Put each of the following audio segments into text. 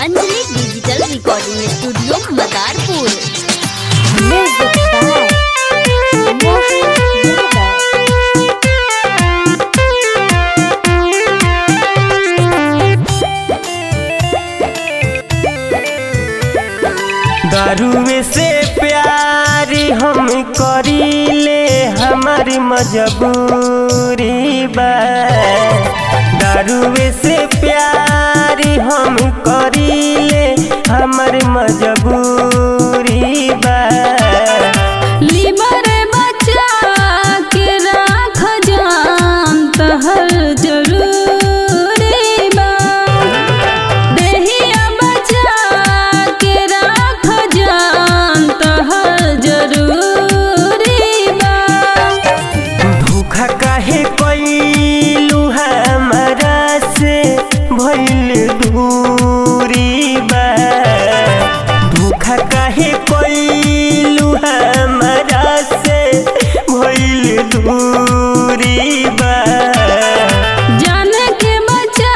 Anjali digital recording studio Madarpur. दारुए से प्यार हम करीले हमारी मजबूरी बा। दारुए से प्यार हम करीले हमारी मजबूरी बा। लिबर बचा के राख जान तहर जरूरी बा। देहिया बचा के राख जान तहर जरूरी बा। धोखा काहे कइलू हमरा से भइल दूरी बा। धोखा काहे कइलू हमरा से भइल दूरी बा। जान के बचा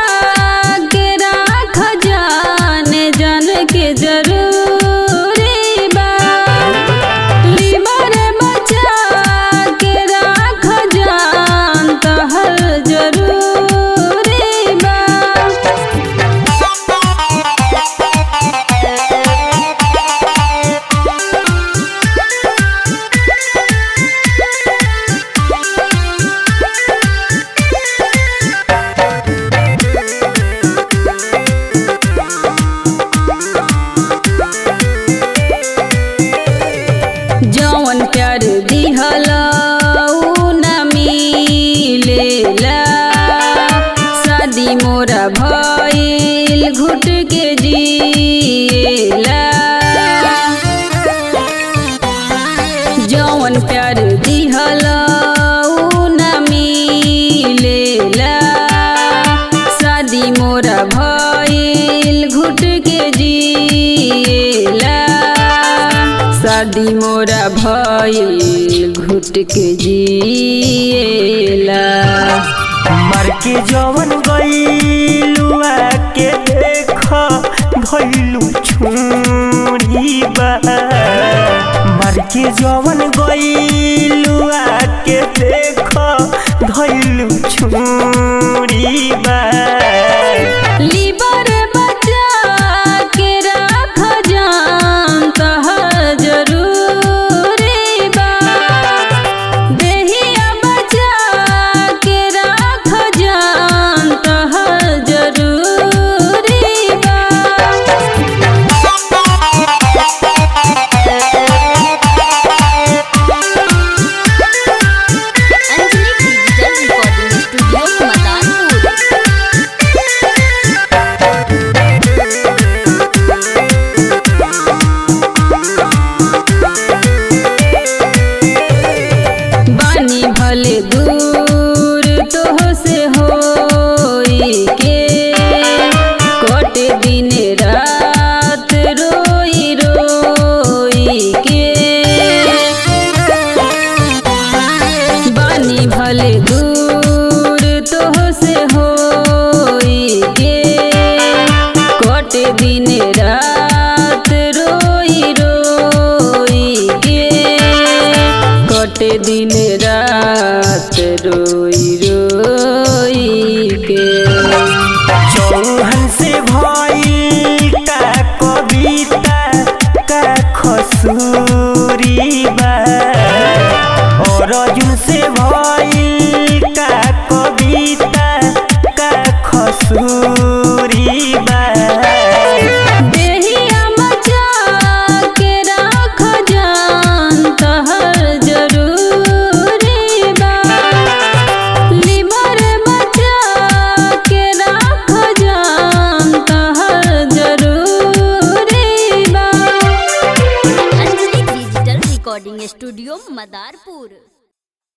के राख जान जान के जरूरी बा। लिबर बचा के राख जान तहर जरूरी बा। जौन प्यार दिहला ऊ ना मिलेला। शादी मोरा भइल घुट के जिएला। जौन प्यार दिहला ऊ ना मिलेला। शादी मोरा भइल घुट के जिएला। शादी मोरा भइल घुट के जिएला। मर के जवन गइलू आके देख भइलू छुरी बा। मर के जवन गइलू आके देख धइलू छुरी बा। लिबर बचा के राख जान तहर जरूरी बा। देहिया बचा के राख जान तहर जरूरी बा। Anjali digital recording studio Madarpur. बानी भले दूर तोह से होई के। कट दिन रात रोई रोई के। बानी भले दूर तोह से होई के। कट दिन रात रोई रोई के। कटे दिन रात रोई